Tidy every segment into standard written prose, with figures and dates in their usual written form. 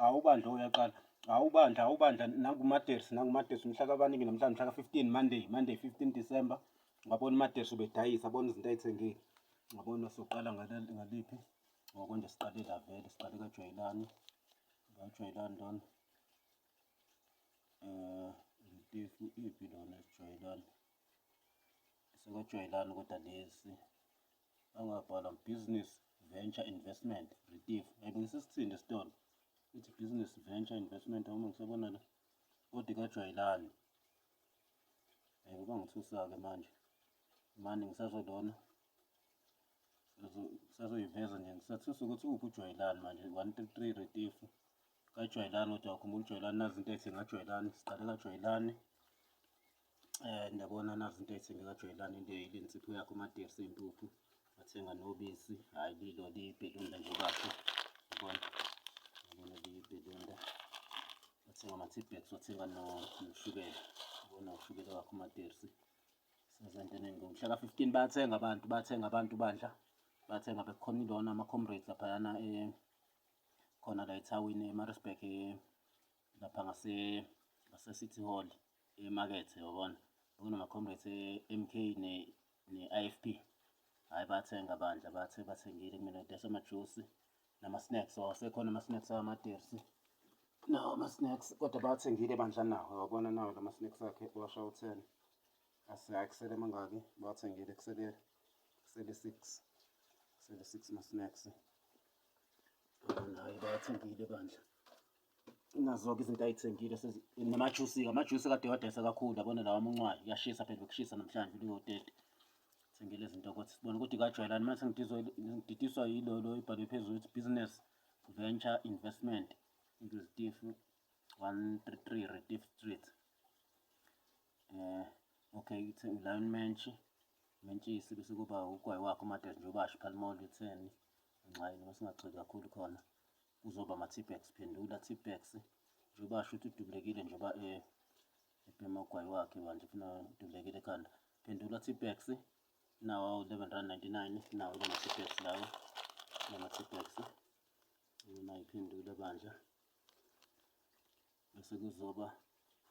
awubandla uyaqala. Awubandla nanguMatersi mhla abaningi namhlanje mhla ka-15 Monday 15 December. Ngabona uMatersi ubedayisa abona izinto ayithengile. Ngabona soqala ngaliphi? Ngokonje siqale la vele siqale kaJwayelani. KaJwayelani lona. Retief iphi lona Jwayelani. SekaJwayelani kodwa lesi. Angabhala business venture investment Retief. Ayibekisisithini isitolo. Ithi business venture investment uma ngisabona la. Kodwa kaJwayelani. Kuba ngithusa-ke manje. Manje ngisazolona. Ngisazoyiveza nje ngisathusa ukuthi uphi uJwayelani manje 133 Retief. KaJwayelani kodwa ukhumbula uJwayelani nazi into ayithenga kaJwayelani siqale kaJwayelani. Ndiyabona nazi into ayithenga kaJwayelani ile insipho yakhe uMatersi impuphu. Bathenga nobisi hayi lilo libhelunda nje kahle. Yabona libhelunda. Bathenga ama-T-Bags wathenga noshukela. Ubona ushukela wakhe uMatersi. Sezento eningi ngomhla ka-15 bathenga abantu bandla. Bathenga bekhona ilona ama-comrades laphayana khona la ethawini eMaritzburg lapha ngase-City Hall emakethe yabona. Kunama-comrades MK ne-IFP. Hayi bathenga bandla bathengile kumina desamajuice nama-snacks awasekhona ama-snacks amaTersi. Nawo ama-snacks kodwa bathengile bandla nawo yabona nawo lama-snacks akhe washa u10. Kusele mangaki bathengile kusele 6 ma-snacks. Hayi bathengile bandla. Nazo-ke izinto ayithengile namajuice amajuice kade wadayisa kakhulu yabona lawa amuncwayo kuyashisa phela bekushisa namhlanje liyo-30. Thengile izinto ukuthi sibone ukuthi kaJwayelani mase ngididiswa yilolo ibhalwe phezulu ukuthi business venture investment Retief 133 Retief Street. Okay Lion Mentshisi bese kuba ugwayi wakhe uMatersi Njobashi Phalmol 10. Nxa noma singagxili kakhulu khona kuzoba ama-T-Bags Phendula T-Bags Njobashi uthi udubulekile njengoba ebhema ugwayi wakhe manje ufuna udubulekile ekhanda. Phendula T-Bags nawo R11.99 nawo lama-T-Bags lawo lama-T-Bags nayiphendula bandla. Bese kuzoba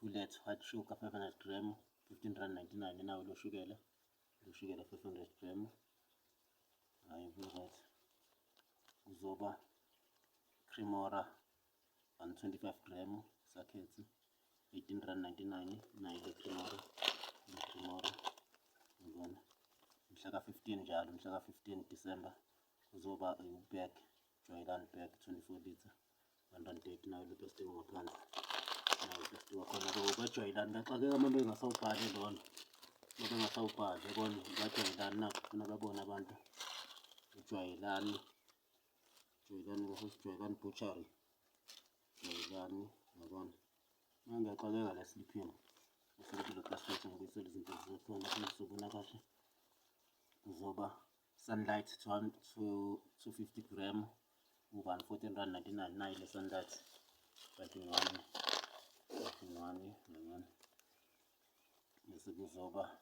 Hullet white sugar 500 gram R15.99 nawo lo shukela 500 gram. Hayi right. Kuzoba Cremora 125 gram sakhethi R18.99 nayo le Cremora ngibona mhla ka-15 njalo mhla ka-15 December kuzoba ubag Jwayelani bag 24 liter R130 nayo le plastic ngaphansi. Nayo plastic wakhona kaJwayelani baxakeka uma bengasawubhali lona. Bengasawubhali yabona kaJwayelani nakho funa babone abantu uJwayelani Jwayelani butchery Jwayelani yabona. Mangiyaxakeka la sliphini usekelo plastic ngibuyisela izinto zizokhona sizobona kahle. Kuzoba Sunlight 250 gram R14.99 nayo le Sunlight 31 yabona. Bese kuzoba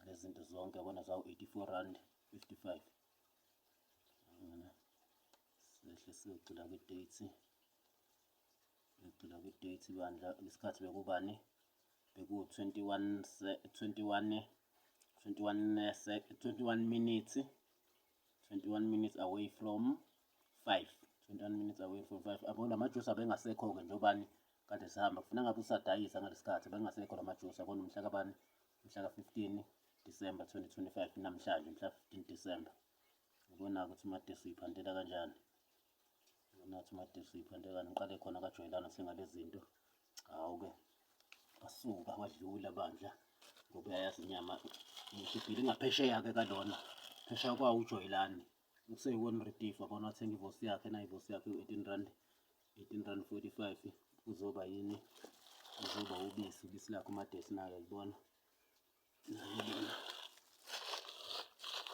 lezi zinto zonke yabona zawu R84.55. Sehle siyogcila kwi-date bandla isikhathi bekubani beku-21 minutes away from 5. 21 minutes away from 5. Abo lamajuice abengasekho-ke njengobani kade sihamba kufuna ngabe usadayisa ngalesikhathi bengasekho lamajuice abona mhla kabani mhla ka-15 December 2025 namhlanje mhla 15 December. Ngibona ukuthi uMatersi uyiphandela kanjani. Ngiqale khona kaJwayelani athenga lezi zinto. Hawu-ke wasuka wadlula bandla ngoba uyayazi inyama ishibhile ngaphesheya-ke kalona. Phesheya kwawo uJwayelani useyi-1 Retief wabona wathenga ivosi yakhe nayo ivosi yakhe R18.45. Kuzoba yini? Kuzoba ubisi lakhe uMatersi nayo yayibona.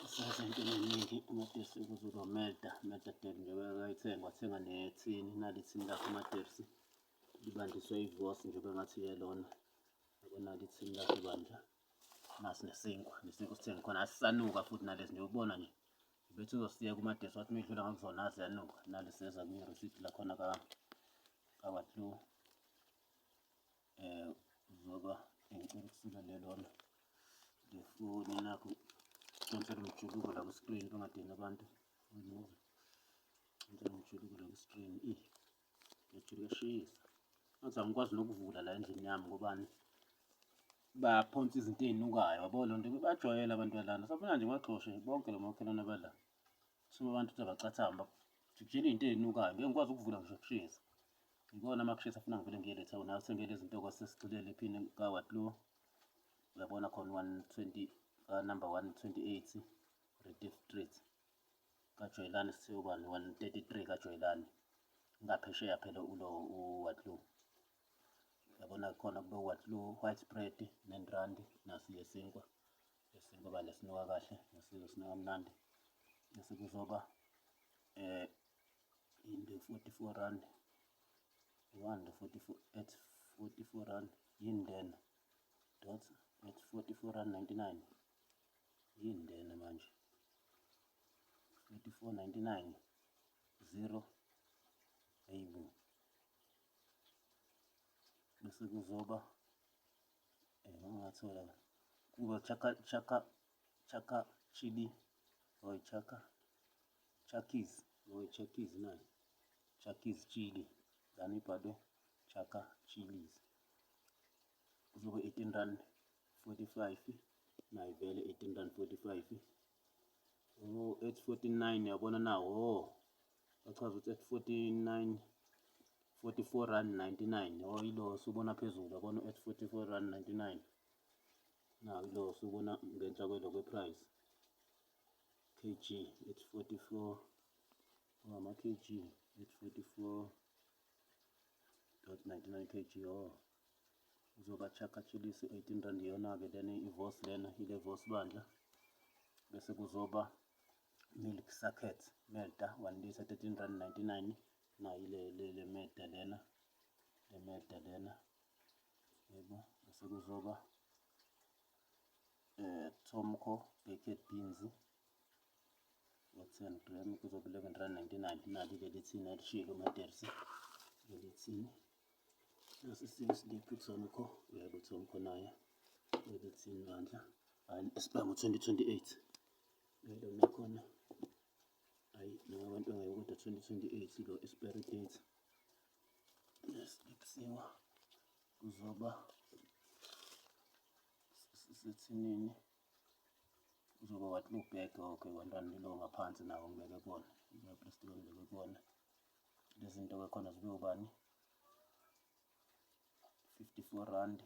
Sazento eningi uMatersi kuzoba Melda Dad njengoba ayithenga wathenga nethini nalithini lakhe uMatersi libandiswe ivosi njengoba ngathi yelona. Yabona lithini lakhe bandla. Nasi nesinkwa sithenga khona asisanuka futhi nalezi nje ubona nje bethi uzosiya kumadesi wathi midlula ngakuzona ziyanuka naliseza kwi-receipt lakhona ka-Watlow. Uzoba ngicela ukusula lelona lefoni nakho ncela umjuluko la ku-screen bangadini abantu ncela umjuluko la ku-screen kuyashisa ngathi angikwazi nokuvula la endlini yami ngobani baphonsa izinto ey'nukayo yabo lo nto bajwayele abantu balana safuna nje ngibaxoshe bonke la makhelwane abala suma abantu ukuthi abacathamba jikijela iy'nto ey'nukayo ngeke ngikwazi ukuvula ngisho kushisa ngibona amakushisa afuna ngivele ngiyele ethawuni athengele izinto kwasesigxilele ephini ka-Watlow uyabona khona 120 number 128 Rediff Street kaJoylani Sithiyobani 133 kaJoylani ngaphesheya phela ulo u-Watlow uyabona khona kube u-Watlow white bread nendrandi nasi yesinkwa balesinuka kahle nasilo sinuka mnandi bese kuzoba in the 44 rand 44 at 44 rand yini lena dot at 44 rand 99 yini lena manje 44.99 0 ayibu bese kuzoba ngingathola kuba chaka chili or Chakis nayo Chakis chili lana ibhalwe chaka chilies kuzobe 18 rand 45 nayo vele 18 rand 45 849 yabona nawo bachaza ukuthi 849 44 rand 99 yilo usubona phezulu yabona 844 rand 99 nawo yilo usubona ngenhla kwelo kwe-price kg 844 ama kg 844.99 kg uzoba chaka chilisi 18 rand yona-ke lena ivos lena ile vos bandla bese kuzoba milk sacket melta 1 litre 13 rand 99 nayo le melta lena yebo bese kuzoba Tomco baked beans 10 gram kuzoba 11 rand 99 nali leli thini alishilo madersi leli thini nasisile Tomco yebo Tomco nayo leli thini bandla esibhamu 2028 lelo nakhona nabantu angayokuda 2028 lo expiry date yesiwa kuzoba sithinini kuzoba Watlow bag okay 1 rand lo ngaphansi nawo ngibeke kubona plastic ngibeke kubona lezi zinto ke khona zibe ubani 54 rand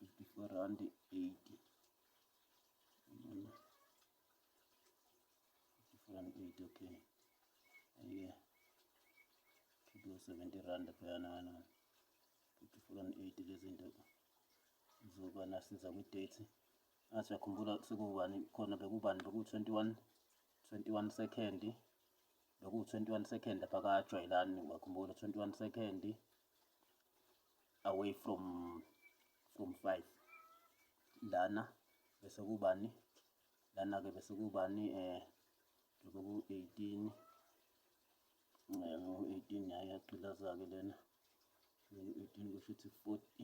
80 408 okay kibo 70 rand phela 408 lezi zinto uzoba nasiza kwi-date athi yakhumbula sekubani khona bekubani beku-21 second beku-21 second lapha kaJoylani wakhumbula 21 second away from 5 lana bese kubani lana-ke bese kubani beku-18 18 yayi yagqilaza-ke lena 18 kusho ukuthi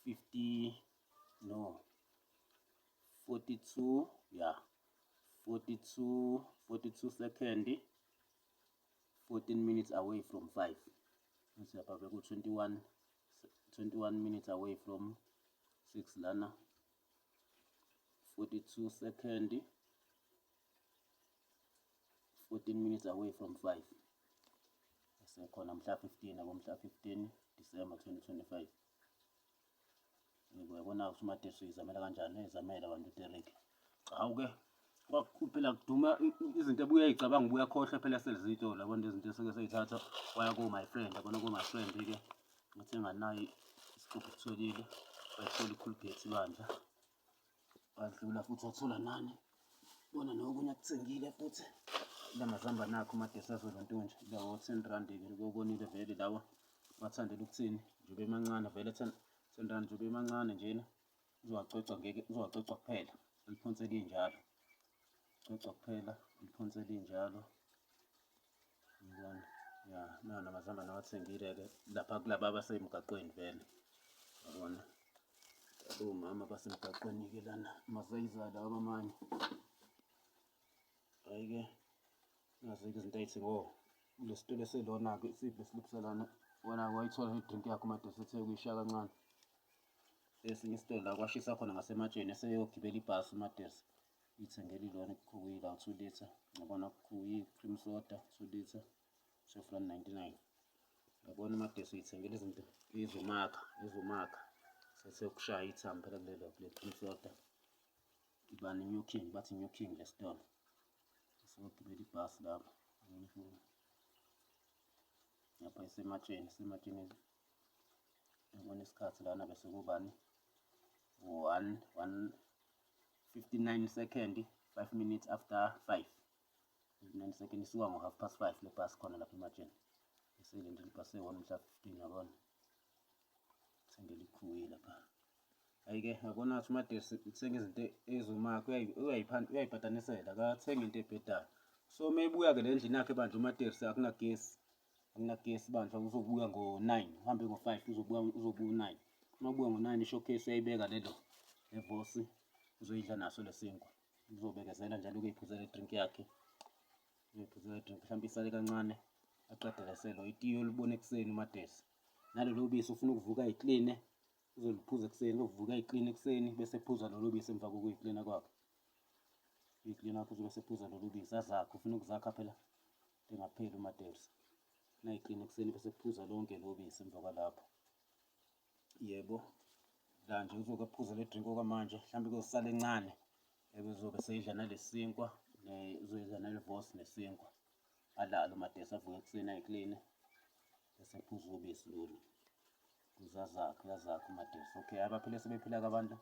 50 no 42 yeah 42 second 14 minutes away from 5 bese lapha beku-21 minutes away from 6 lana 42 second 14 minutes away from 5 sekhona mhla 15 ngomhla 15 December 2025 uyabona ukuthi uMadeso izamela kanjani ezamela abantu uDerek hawu-ke phela kuduma izinto ebuya yicabanga ubuya khohlwa phela selizito labona izinto eseke seyithatha waya ko-my friend yabona ko-my friend-ke ngathi enganayo isigubhu kutholile wayithola iColgate bandla wadlula futhi wathola nani bona nokunye akuthengile futhi la mazamba nakho uMadeso azolontunja lawo 10 rand-ke ukubonile vele lawa wathandela ukuthini njobe emancane vele 10 rand njobe emancane njena uzowacocwa kuphela eliphonseka injalo coca kuphela liphonse linjalo. Ngibona ya namazambane awathengile-ke lapha kulaba abasemgaqweni vele, yabona omama basemgaqweni-ke lana masayiza lawa amanye. Hhayi-ke nazi-ke izinto ay'thengo kule sitolo eselona-ke besiluphiselana wona wayithola i-drink yakho uMadesi ethe ukuyishiya kancane. Esinye isitolo la kwashisa khona ngasematsheni eseyogibela ibhasi uMadesi iy'thengele ilona kuyila 2 litre, yabona kuyi-cream soda 2 litre $12.99. Yabona uMadesi uyithengele izinto ezomakha sethe ukushaya ithambo phela kule cream soda. Ibani New King, bathi New King le sitolo. Siyogibela ibhasi lapho lapha isematsheni yabona isikhathi lana bese kubani 1:59 second, 5 minutes after 5. 59 second isuka ngo5:30 le bhasi khona lapha ematsheni. Esilindile ibhasi e-1 mhla 15 yabona. Thengele ikhuyi lapha. Hhayi-ke yabona ukuthi uMadesi uthenga izinto ezumakha uyayibhadanisela akathengi into ebhedayo. So meyibuya-ke le endlini yakhe manje uMadesi akunagesi bandla, uzobuya ngo-9 uhambe ngo-5 uzobuya u-9. Uma ubuya ngo-9 i-showcase uyayibeka levosi uzoyidla naso lesinkwa. Uzobekezela njalo ukuy'phuzela i-drink yakhe. Uyiphuzela i-drink mhlawumbe isale kancane aqedeleselo itiye olibona ekuseni uMadesi. Nalolo bisi ufuna ukuvuka ayikline uzoliphuza ekuseni, uzovuka ayikline ekuseni bese ephuza lolo bisi emva kokuyiklina kwakhe. Uyiklina kwakhe uzobe esephuza lolo bisi azakhe ufuna ukuzakha phela engapheli uMadesi. Nayikline ekuseni bese ephuza lonke lo bisi emva kwalapho. Yebo la nje uzobe ephuza le drink okwamanje mhlawumbe kuzosala encane uzobe seyidla nalesinkwa uzoyidla nalevosi nesinkwa. Alala uMadesi avuke ekuseni ayikline bese ephuza ubisi lolu uyazakha uMadesi. Okay, abaphile sebephila-ke abantu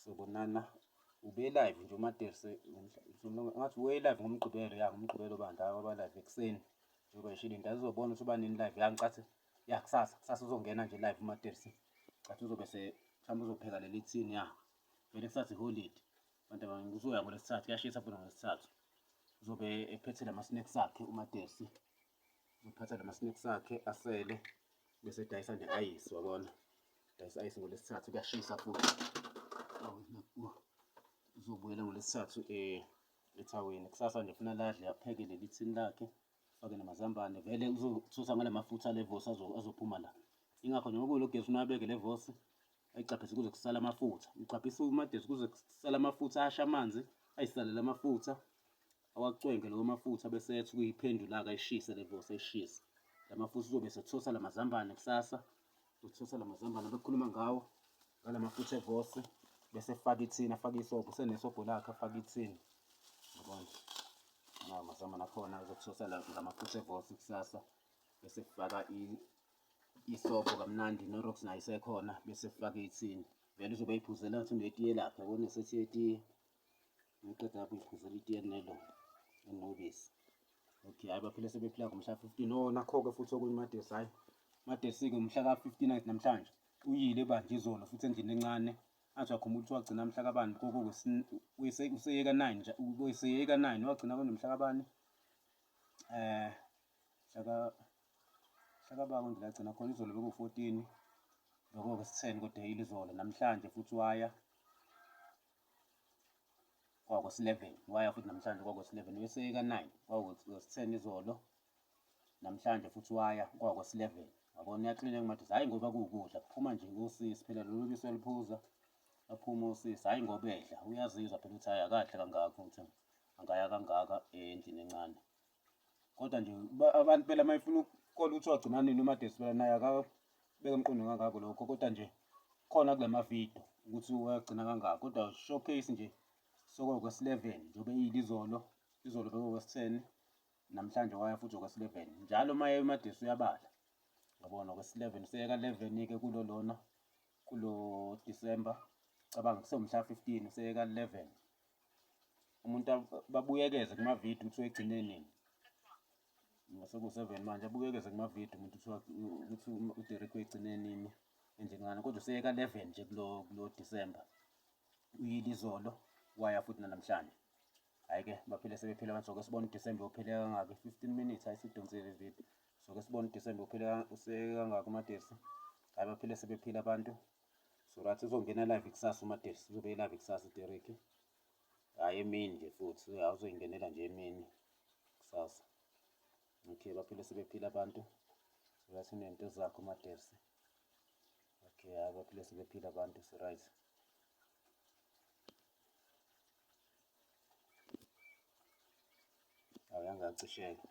sobonana ube-live nje uMadesi ngathi we-live ngomgqibelo ngomgqibelo bandla aba-live ekuseni njengoba yishilo into azobona ukuthi ubanini live ngicathi kusasa uzongena nje live uMadesi. Cathi uzobe mhlawumbe uzopheka leli thini vele kusasa iholide abantu abaningi uzoya ngoLwesithathu kuyashisa futhi ngoLwesithathu. Uzobe ephethe lama-snacks akhe uMadesi, uphatha lama-snacks akhe asele bese edayisa ne-ayisi wabona. Dayisa ayisi ngoLwesithathu kuyashisa futhi. Uzobuyela ngoLwesithathu ethaweni. Kusasa nje ufuna ladle apheke leli thini lakhe afake namazambane vele uzothusa ngale mafutha levosi azophuma la. Ingakho njengoba kulo gesi unabeke levosi ayicaphise kuze kusala amafutha. Ucaphisa uMadesi kuze kusala amafutha asha amanzi ayisalela amafutha awacwenge lawo mafutha bese ethi ukuyiphendula-ke ayishise levosi ayishise. Lamafutha uzobe esethosa lamazambane kusasa. Uthosa lamazambane bekhuluma ngawo ngalamafutha evosi bese efaka ithini afake isobho senesobho lakhe afake ithini. Yabona amazambane akhona uzothosa lamafutha evosi kusasa bese efaka isobho kamnandi no-Rox nayo isekhona bese efaka ithini. Vele uzobe eyiphuzela ngathi unetiye lakhe yabona esethi itiye. Ngiqeda lapho uyiphuzela itiye enobisi. Okay, hhayi baphile sebephila ngomhla 15. Nakho-ke futhi okunye uMadesi hhayi uMadesi-ke umhla ka-15 namhlanje uyile bandla izolo futhi endlini encane. Athi uyakhumbula ukuthi wagcina mhla kabani useyeka 9 wagcina kunomhla kabani mhla kabani nje agcina khona izolo beku-14 bekuwukwesi-10 kodwa eyile izolo. Namhlanje futhi waya kwakwesi-11 waya futhi namhlanje kwakwesi-11 weseyeka 9 kwakwesi-10 izolo. Namhlanje futhi waya kwakwesi-11 wabona uyakline kuMadesi. Hhayi ngoba kuwukudla kuphuma nje ngosisi phela lolu bisi uyaliphuza aphuma osisi. Hhayi ngoba edla uyazizwa phela ukuthi hhayi akadla kangaka ukuthi angaya kangaka endlini encane. Kodwa nje abantu phela mayefuna ukukola ukuthi wagcina nini uMadesi phela naye akabeke emqondweni kangako lokho. Kodwa nje khona kula mavidiyo ukuthi wagcina kangaka kodwa showcase nje sokwakwesi-11 njengoba eyile izolo bekuwukwesi-10 namhlanje waya futhi okwesi-11. Njalo maye uMadesi uyabala yabona okwesi-11 useyeka 11-ke kulo December cabanga kusewumhla 15 useyeka 11. Umuntu babuyekeze kumavidiyo ukuthi uyigcine nini. Seku-7 manje abuyekeze kumavidiyo umuntu ukuthi uDerek uyigcine nini endlini encane kodwa useyeka 11 nje kulo December. Uyile izolo waya futhi namhlanje. Hhayi-ke baphile sebephila abantu. Soke sibone uDisemba uphele kangaka 15 minutes, hayi sidonsele video. Soke sibone uDisemba uphele usekangaka uMaDirsi. Hhayi baphile sebephila abantu. So right uzongena live kusasa uMaDirsi, uzobe live kusasa uDerek. Hhayi emini nje futhi, awuzoyingenela nje emini kusasa. Okay, baphile sebephila abantu. So right unento zakho uMaDirsi. Okay, hhayi baphile sebephila abantu, so right. Awuyangacisheka.